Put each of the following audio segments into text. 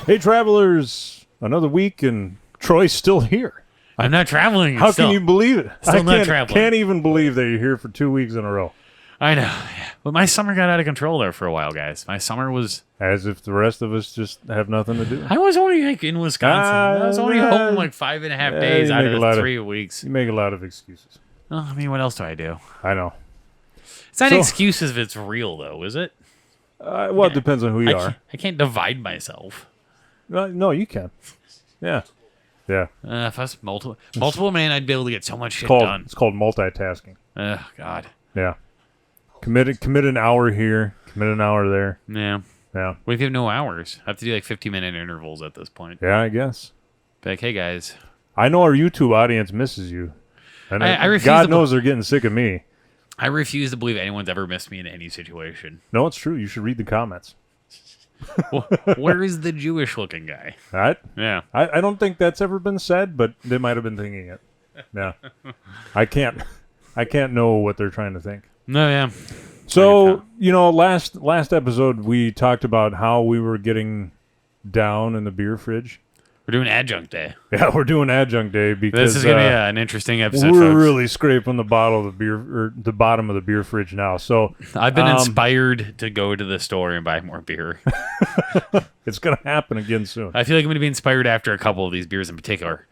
Hey, travelers! Another week and Troy's still here. I'm not traveling. How can you believe it? Still not traveling. Can't even believe that you're here for 2 weeks in a row. I know. But my summer got out of control there for a while, guys. My summer was... As if the rest of us just have nothing to do. I was only like in Wisconsin. I was only home like 5.5 days out of the 3 weeks. You make a lot of excuses. Well, I mean, what else do I do? I know. It's not excuses if it's real, though, is it? Well, it depends on who you are. I can't divide myself. No, you can. Yeah. Yeah. If I was multiple man, I'd be able to get so much shit done. It's called multitasking. Oh, God. Yeah. Commit an hour here, commit an hour there. Yeah. Yeah. What if you have no hours? I have to do like 15-minute intervals at this point. Yeah, I guess. Be like, hey, guys. I know our YouTube audience misses you. And I refuse God knows they're getting sick of me. I refuse to believe anyone's ever missed me in any situation. No, it's true. You should read the comments. Where is the Jewish-looking guy? Right? Yeah. I don't think that's ever been said, but they might have been thinking it. Yeah. I can't know what they're trying to think. No, yeah. So, last episode we talked about how we were getting down in the beer fridge. We're doing Adjunct Day. Yeah, we're doing Adjunct Day because this is going to be an interesting episode, we're folks. really scraping the bottom of the bottom of the beer fridge now. So I've been inspired to go to the store and buy more beer. It's going to happen again soon. I feel like I'm going to be inspired after a couple of these beers in particular.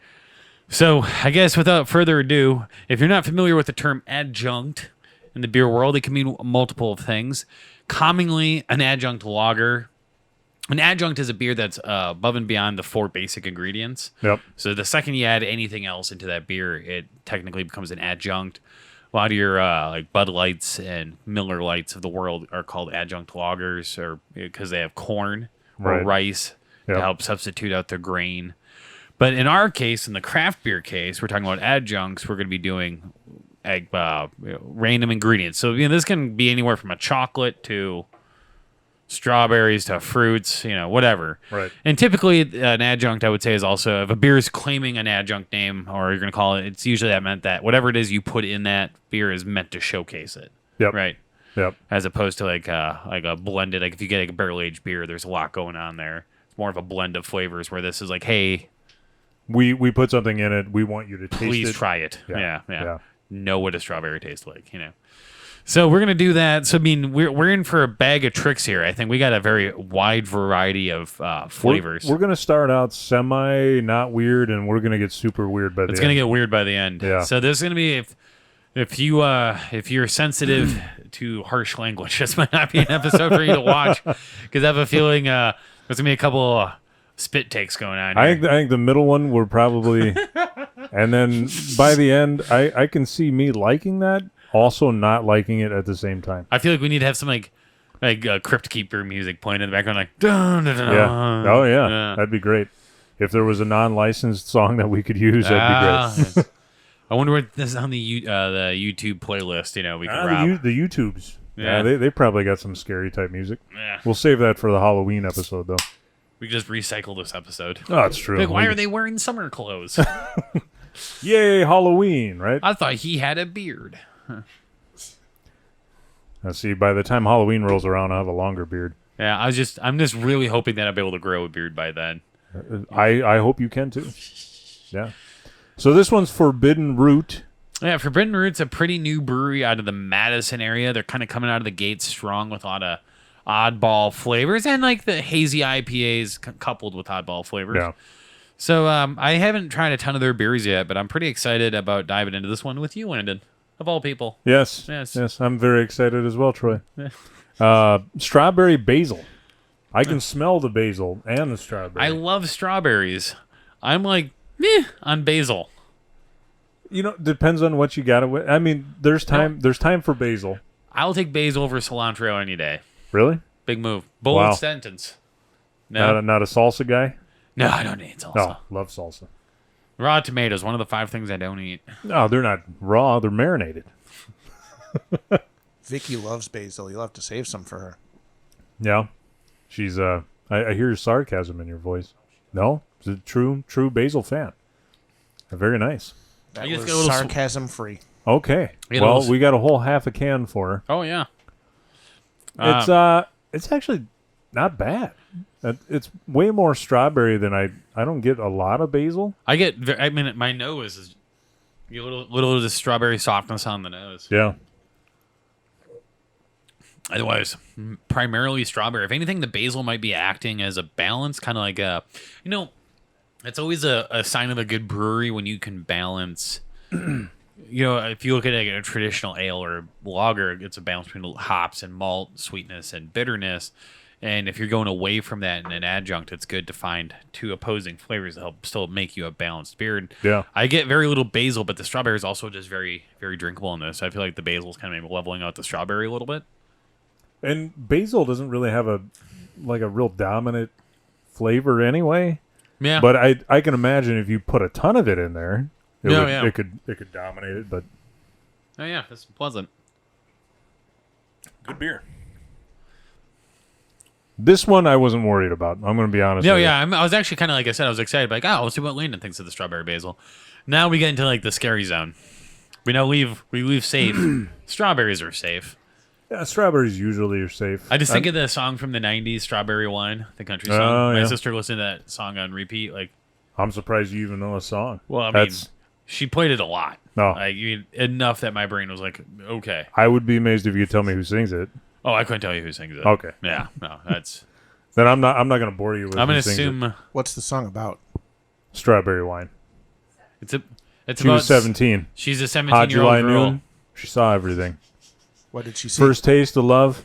So I guess without further ado, if you're not familiar with the term adjunct in the beer world, it can mean multiple things. Commonly, an adjunct lager. An adjunct is a beer that's above and beyond the 4 basic ingredients. Yep. So the second you add anything else into that beer, it technically becomes an adjunct. A lot of your like Bud Lights and Miller Lights of the world are called adjunct lagers, or because they have corn or rice to help substitute out their grain. But in our case, in the craft beer case, we're talking about adjuncts. We're going to be doing random ingredients. So this can be anywhere from a chocolate to strawberries to fruits, whatever. Right. And typically an adjunct, I would say, is also, if a beer is claiming an adjunct name, or you're going to call it, it's usually that meant that whatever it is you put in that beer is meant to showcase it. Yep. Right. Yep. As opposed to like a blended, like if you get like a barrel-aged beer, there's a lot going on there. It's more of a blend of flavors, where this is like, hey, we put something in it. We want you to taste it. Please try it. Yeah. Know what a strawberry tastes like, So we're gonna do that. So we're in for a bag of tricks here. I think we got a very wide variety of flavors. We're gonna start out semi not weird, and we're gonna get super weird by the end. It's gonna get weird by the end. Yeah. So this is gonna be if you're sensitive to harsh language, this might not be an episode for you to watch, because I have a feeling there's gonna be a couple spit takes going on here. I think the middle one will probably, and then by the end, I can see me liking that, also not liking it at the same time. I feel like we need to have some like Crypt Keeper music playing in the background, like dun, dun, dun, yeah. Oh yeah, that'd be great. If there was a non-licensed song that we could use, that'd be great. I wonder what this is on the YouTube playlist. We could rob. The YouTubes. Yeah, they probably got some scary type music. Yeah. We'll save that for the Halloween episode, though. We just recycle this episode. Oh, it's true. Like, why are they wearing summer clothes? Yay, Halloween, right? I thought he had a beard. Now, see, by the time Halloween rolls around, I'll have a longer beard. Yeah, I'm just really hoping that I'll be able to grow a beard by then. I hope you can, too. Yeah. So this one's Forbidden Root. Yeah, Forbidden Root's a pretty new brewery out of the Madison area. They're kind of coming out of the gate strong with a lot of oddball flavors, and like the hazy IPAs coupled with oddball flavors. Yeah. So I haven't tried a ton of their beers yet, but I'm pretty excited about diving into this one with you, Landon, of all people. Yes. I'm very excited as well, Troy. Strawberry basil. I can smell the basil and the strawberry. I love strawberries. I'm like, meh on basil. Depends on what you got it with. I mean, there's time. There's time for basil. I'll take basil over cilantro any day. Really? Big move. Bold sentence. No. Not a salsa guy? No, I don't eat salsa. No, love salsa. Raw tomatoes, one of the 5 things I don't eat. No, they're not raw. They're marinated. Vicky loves basil. You'll have to save some for her. Yeah. She's, I hear sarcasm in your voice. No? She's a true basil fan. Very nice. That was sarcasm-free. Okay. Well, we got a whole half a can for her. Oh, yeah. It's actually not bad. It's way more strawberry than I don't get a lot of basil. I mean, my nose is you get a little of the strawberry softness on the nose. Yeah. Otherwise, primarily strawberry. If anything, the basil might be acting as a balance, kind of like it's always a sign of a good brewery when you can balance. If you look at a traditional ale or lager, it's a balance between hops and malt, sweetness and bitterness. And if you're going away from that in an adjunct, it's good to find two opposing flavors that help still make you a balanced beer. And Yeah. I get very little basil, but the strawberry is also just very, very drinkable in this. I feel like the basil is kind of leveling out the strawberry a little bit. And basil doesn't really have a real dominant flavor anyway. Yeah. But I can imagine if you put a ton of it in there, it could dominate it. But oh yeah, it's pleasant. good beer. This one I wasn't worried about. I'm going to be honest. with you. I was actually kind of, like I said, I was excited. Like, we'll see what Landon thinks of the strawberry basil. Now we get into like the scary zone. We leave safe. Strawberries are safe. Yeah, strawberries usually are safe. I just think of the song from the '90s, "Strawberry Wine," the country song. Oh, My yeah. sister listened to that song on repeat. Like, I'm surprised you even know a song. well, I mean, she played it a lot. No. Like, enough that my brain was like, okay. I would be amazed if you could tell me who sings it. Oh, I couldn't tell you who sings it. Okay. Yeah, no, that's. Then I'm not going to bore you with. I'm who gonna sings it. assume What's the song about? Strawberry Wine. it's She was 17. She's a Hot 17-year-old July girl. noon. She saw everything. What did she sing? First taste of love.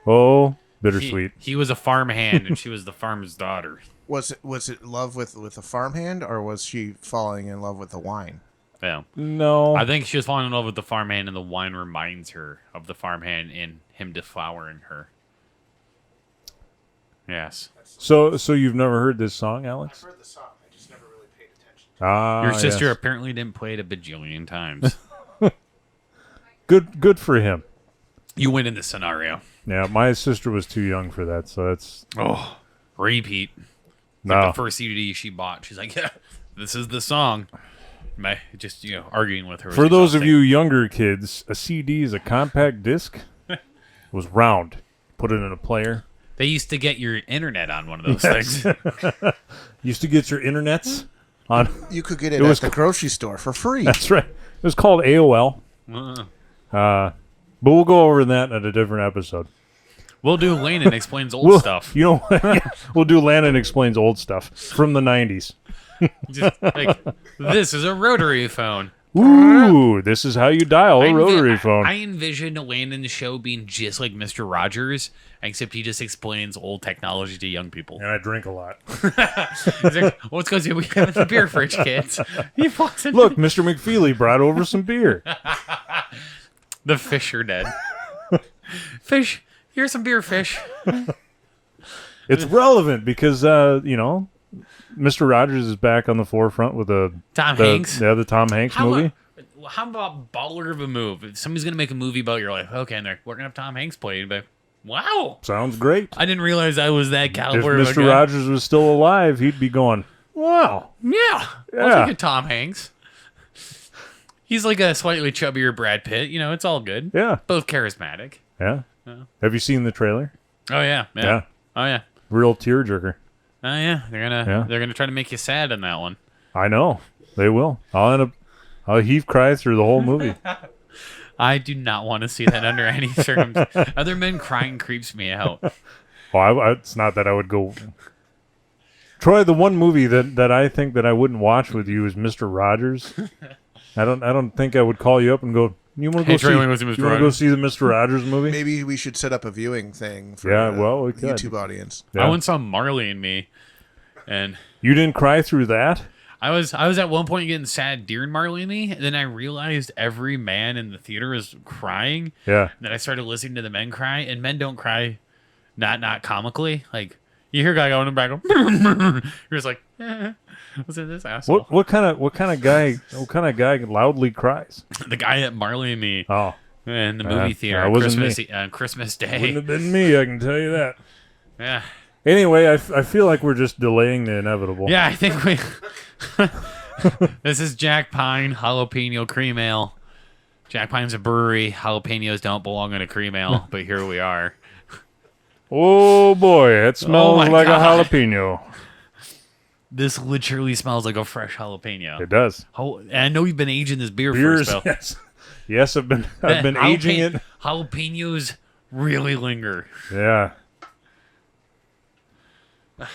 Oh, bittersweet. He was a farmhand, and she was the farmer's daughter. Was it love with a farmhand, or was she falling in love with the wine? Yeah. No. I think she was falling in love with the farmhand, and the wine reminds her of the farmhand and him deflowering her. Yes. So you've never heard this song, Alex? I've heard the song. I just never really paid attention. Ah, Your sister yes. apparently didn't play it a bajillion times. Good for him. You win in this scenario. Yeah, my sister was too young for that, so that's Oh, repeat. no. Like the first CD she bought. She's like, yeah, this is the song. Just arguing with her. was For those of exhausting. you younger kids, a CD is a compact disc. It was round. Put it in a player. They used to get your internet on one of those things. Used to get your internets on. You could get it, It was at the grocery store for free. That's right. It was called AOL. But we'll go over that at a different episode. We'll do Landon explains old stuff. You know what? We'll do Landon Explains Old Stuff from the 90s. Just like, this is a rotary phone. Ooh, this is how you dial a rotary phone. I envision Landon's show being just like Mr. Rogers, except he just explains old technology to young people. And I drink a lot. He's like, what's going on? We have the beer fridge, kids. He walks in. Look, Mr. McFeely brought over some beer. The fish are dead. Fish, here's some beer, fish. It's relevant because, Mr. Rogers is back on the forefront with Tom Hanks? Yeah, the Tom Hanks movie. How about baller of a move? If somebody's gonna make a movie about your life, okay, and we're gonna have Tom Hanks play it, but wow, Sounds great. I didn't realize I was that If caliber of a Mr. guy. Rogers was still alive, he'd be going, wow. Yeah, I'll Yeah. take a Tom Hanks. He's like a slightly chubbier Brad Pitt. It's all good. Yeah. Both charismatic. Yeah. Have you seen the trailer? Oh yeah. Yeah. Oh yeah. Real tearjerker. Oh yeah. They're gonna try to make you sad in that one. I know. They will. I'll heave cry through the whole movie. I do not want to see that under any circumstances. Other men crying creeps me out. Well, it's not that I would go. Troy, the one movie that I think that I wouldn't watch with you is Mr. Rogers. I don't think I would call you up and go, you want to Hey, go Troy, see? wanna go see Mr. You want to go see the Mr. Rogers movie? Maybe we should set up a viewing thing for Yeah, well, we could. YouTube audience. Yeah. I once saw Marley and Me, and You didn't cry through that? I was at one point getting sad during Marley and Me, and then I realized every man in the theater was crying. Yeah. And then I started listening to the men cry, and men don't cry, not comically. Like you hear a guy going in the back, you're just like, what's in this asshole? What kind of guy loudly cries? The guy at Marley and Me Oh, in the movie theater that on wasn't Christmas wouldn't Day. have been me. I can tell you that. Yeah, Anyway, I feel like we're just delaying the inevitable. yeah. I think we. This is Jack Pine Jalapeno Cream Ale. Jack Pine's a brewery. Jalapenos don't belong in a cream ale, but here we are. Oh boy, it smells my like God. a jalapeno. This literally smells like a fresh jalapeno. It does. And I know you've been aging this beer for a Beers, spell. yes, yes. I've been aging it. Jalapenos really linger. Yeah. God.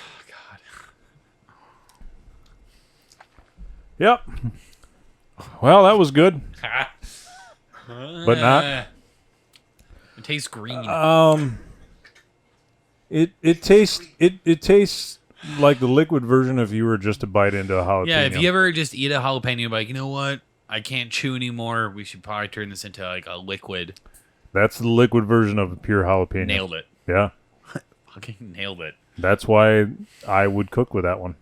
Yep. Well, that was good, but not. It tastes green. It tastes like the liquid version if you were just to bite into a jalapeno. Yeah, if you ever just eat a jalapeno, you're like, you know what? I can't chew anymore. We should probably turn this into like a liquid. That's the liquid version of a pure jalapeno. Nailed it. Yeah. Fucking nailed it. That's why I would cook with that one.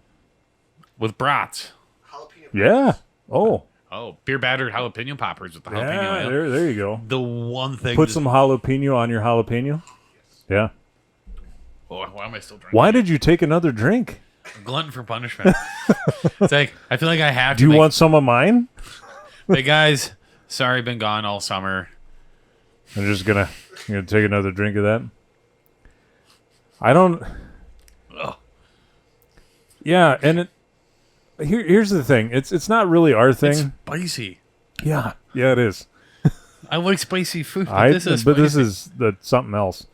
With brats. Jalapeno. Yeah. Oh. Oh, beer battered jalapeno poppers with the jalapeno Yeah. ale. There you go. The one thing. Put some jalapeno on your jalapeno. Yeah. Oh, why am I still drinking? Why did you take another drink? Glutton for punishment. It's like, I feel like I have to. Do you want some of mine? Hey guys, sorry, been gone all summer. I'm just gonna take another drink of that. I don't. Ugh. Yeah, and here's the thing. It's not really our thing. It's spicy. Yeah, it is. I like spicy food, but this is but this spicy. is something else.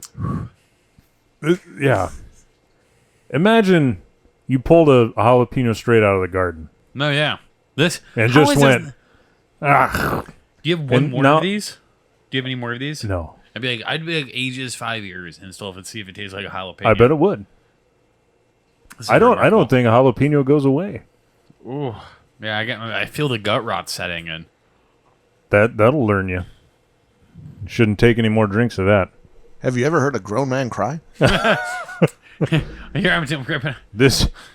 Yeah. Imagine you pulled a jalapeno straight out of the garden No, yeah. This and how just is this- went. Ah, Do you have one And more now- of these? Do you have any more of these? no, I'd be like ages 5 years and still have to see if it tastes like a jalapeno. I bet it would. This is I don't remarkable. think a jalapeno goes away. Ooh. Yeah, I feel the gut rot setting in. That'll learn you. Shouldn't take any more drinks of that. Have you ever heard a grown man cry? Here I'm gripping.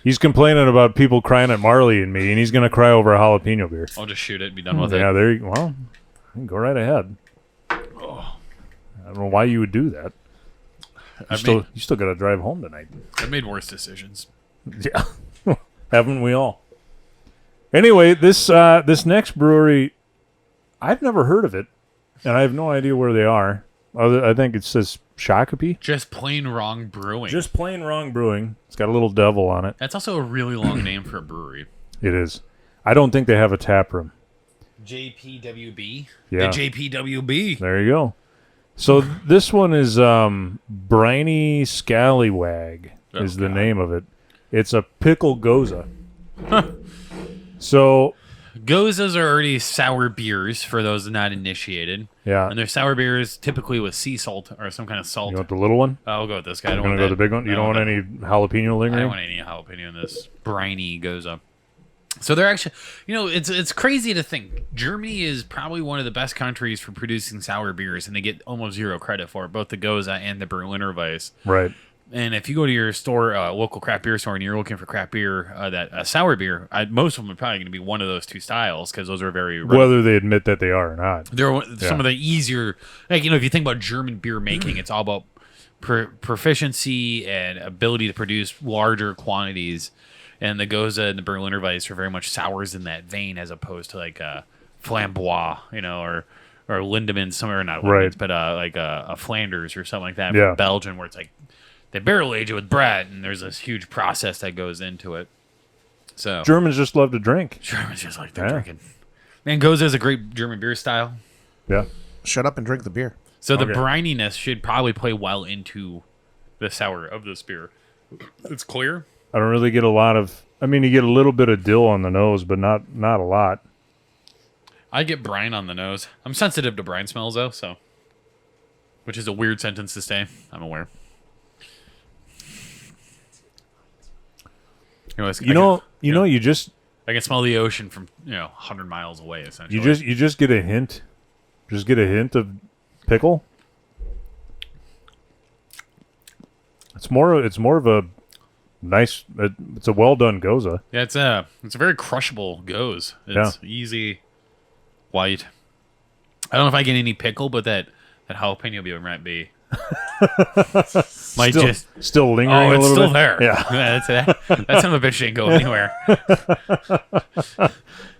He's complaining about people crying at Marley and me, and he's gonna cry over a jalapeno beer. I'll just shoot it and be done with Yeah, it. there you well, go right ahead. I don't know why you would do that. You still got to drive home tonight. I've made worse decisions. Yeah, haven't we all? Anyway, this next brewery, I've never heard of it, and I have no idea where they are. I think it says Shakopee. Just plain wrong brewing. Just plain wrong brewing. It's got a little devil on it. That's also a really long name for a brewery. It is. I don't think they have a tap room. JPWB. Yeah. The JPWB. There you go. So this one is Briny Scallywag is the God. name of it. It's a Pickle Gose. So Gozes are already sour beers for those not initiated. yeah, And they're sour beers typically with sea salt or some kind of salt. you want the little one? I'll go with this guy. I You're don't gonna want go the big one. You don't want any jalapeno I don't lingering. want any jalapeno in this briny Goza. So they're actually, it's crazy to think Germany is probably one of the best countries for producing sour beers, and they get almost zero credit for it, both the Goza and the Berliner Weiss. Right. And if you go to your store, local craft beer store, and you're looking for craft beer, sour beer, most of them are probably going to be one of those two styles because those are very Whether they admit that they are or not. they're some of the easier, if you think about German beer making, it's all about proficiency and ability to produce larger quantities. And the Goza and the Berliner Weiss are very much sours in that vein, as opposed to like a Flambois, or Lindemann, somewhere not Lindemann, Right. but like a Flanders or something like that Yeah. from Belgium, where it's like they barrel age it with bread, and there's this huge process that goes into it. So Germans just love to drink. Germans just like they're Yeah. drinking. Man, Goza is a great German beer style. Yeah. Shut up and drink the beer. So the Okay. brininess should probably play well into the sour of this beer. It's clear. I don't really get a lot of. I mean, you get a little bit of dill on the nose, but not a lot. I get brine on the nose. I'm sensitive to brine smells though, which is a weird sentence to say. I'm aware. Anyways, I can smell the ocean from 100 miles away. Essentially, you just get a hint. Just get a hint of pickle. It's more of a nice. It's a well done Goza. yeah, it's a very crushable Goes. It's easy, white. I don't know if I get any pickle, but that jalapeno beer might be. Might Still lingering. Oh, a it's little still bit. there. Yeah. That son of a bitch ain't going anywhere.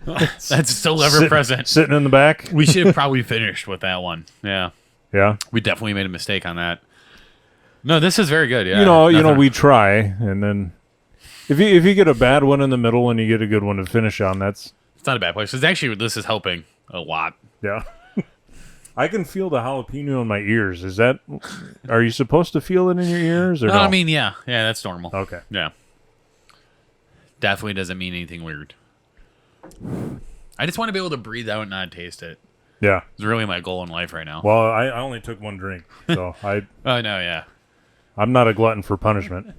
That's still ever present. Sitting in the back. We should have probably finished with that one. Yeah, Yeah. we definitely made a mistake on that. No, this is very good. Yeah, you know, Nothing- we try, and then if you get a bad one in the middle and you get a good one to finish on, that's It's not a bad place. It's actually this is helping a lot. yeah. I can feel the jalapeno in my ears. Is that? Are you supposed to feel it in your ears or no? I mean, yeah, that's normal. Okay. Yeah, definitely doesn't mean anything weird. I just want to be able to breathe out and not taste it. Yeah. It's really my goal in life right now. Well, I only took one drink, so Oh no, yeah. I'm not a glutton for punishment.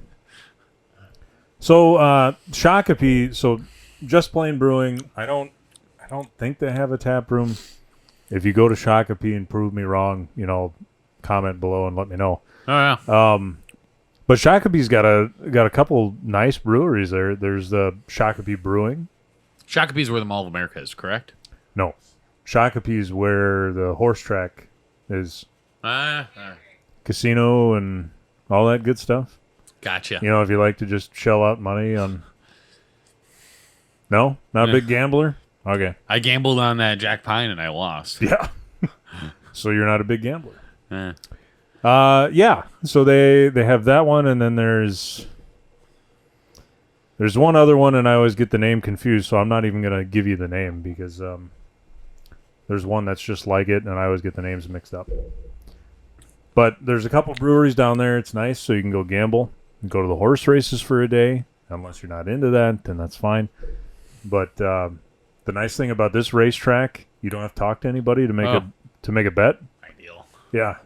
So Shakopee, so Just Plain Brewing. I don't think they have a tap room. If you go to Shakopee and prove me wrong, comment below and let me know. Oh yeah. But Shakopee's got a couple nice breweries there. There's the Shakopee Brewing. Shakopee's where the Mall of America is, correct? No, Shakopee's where the horse track is, casino and all that good stuff. Gotcha. If you like to just shell out money on. No, not a big gambler. Okay. I gambled on that Jack Pine and I lost. Yeah. So you're not a big gambler. Eh. Yeah. So they have that one, and then there's one other one, and I always get the name confused, so I'm not even gonna give you the name because there's one that's just like it, and I always get the names mixed up. But there's a couple breweries down there. It's nice, so you can go gamble and go to the horse races for a day. Unless you're not into that, then that's fine. But the nice thing about this racetrack, you don't have to talk to anybody to make a bet. Ideal. Yeah,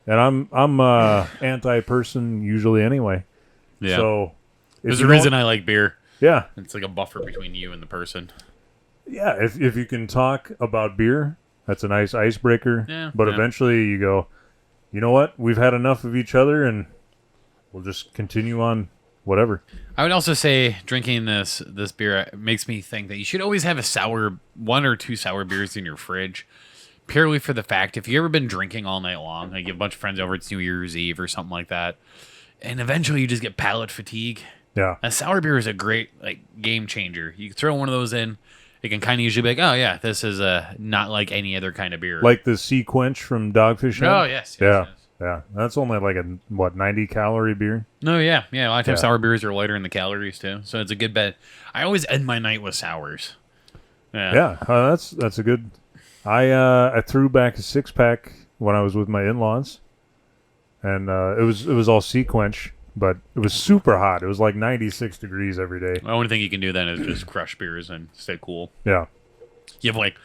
and I'm anti-person usually anyway. Yeah. So there's a reason I like beer. Yeah. It's like a buffer between you and the person. Yeah. If you can talk about beer, that's a nice icebreaker. Yeah. But yeah. eventually you go, you know what? We've had enough of each other, and we'll just continue on. Whatever. I would also say drinking this beer makes me think that you should always have one or two sour beers in your fridge, purely for the fact if you ever been drinking all night long, like you have a bunch of friends over, it's New Year's Eve or something like that, and eventually you just get palate fatigue. Yeah. A sour beer is a great game changer. You can throw one of those in, it can kind of usually be like, oh yeah, this is not like any other kind of beer. Like the Sea Quench from Dogfish Head? Oh yes. Yeah. Yeah, that's only like a 90-calorie beer. No, yeah. A lot of times sour beers are lighter in the calories too, so it's a good bet. I always end my night with sours. Yeah, that's a good. I threw back a 6-pack when I was with my in-laws, and it was all Sea Quench, but it was super hot. It was like 96 degrees every day. The only thing you can do then is just crush beers and stay cool. Yeah, You have like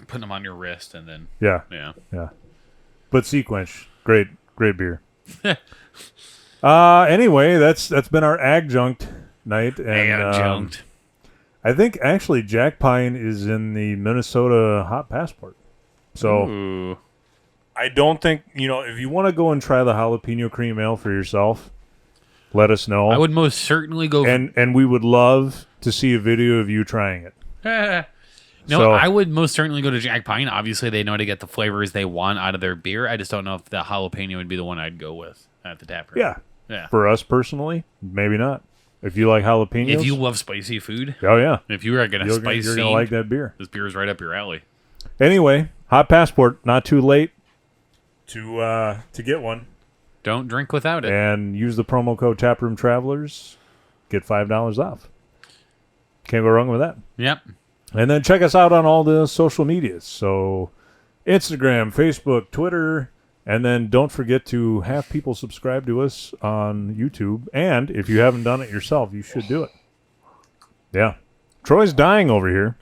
putting them on your wrist and then yeah. But Sea Quench, great beer. yeah. Anyway, that's been our adjunct night, and Adjunct. I think actually Jack Pine is in the Minnesota Hot Passport. So Ooh. I don't think, if you want to go and try the Jalapeno Cream Ale for yourself, let us know. I would most certainly go. And we would love to see a video of you trying it. I would most certainly go to Jack Pine. Obviously, they know how to get the flavors they want out of their beer. I just don't know if the jalapeno would be the one I'd go with at the tap room. Yeah. For us personally, maybe not. If you like jalapenos. If you love spicy food. Oh, yeah. If you are going to spicy. You're going to like that beer. This beer is right up your alley. Anyway, Hot Passport, not too late to get one. Don't drink without it. And use the promo code Taproom Travelers. Get $5 off. Can't go wrong with that. Yep. And then check us out on all the social medias. So Instagram, Facebook, Twitter, and then don't forget to have people subscribe to us on YouTube. And if you haven't done it yourself, you should do it. Yeah. Troy's dying over here.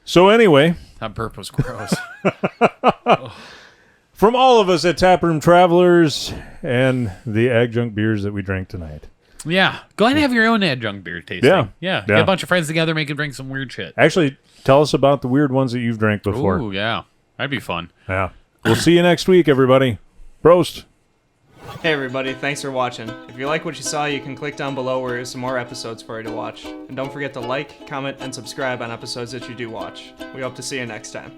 So anyway. That burp was gross. From all of us at Taproom Travelers and the adjunct beers that we drank tonight. Yeah. Go ahead and have your own adjunct beer tasting. Yeah. Get a bunch of friends together, make and drink some weird shit. Actually, tell us about the weird ones that you've drank before. Ooh, yeah. That'd be fun. Yeah. We'll see you next week, everybody. Prost. Hey everybody, thanks for watching. If you like what you saw, you can click down below where there's some more episodes for you to watch. And don't forget to like, comment, and subscribe on episodes that you do watch. We hope to see you next time.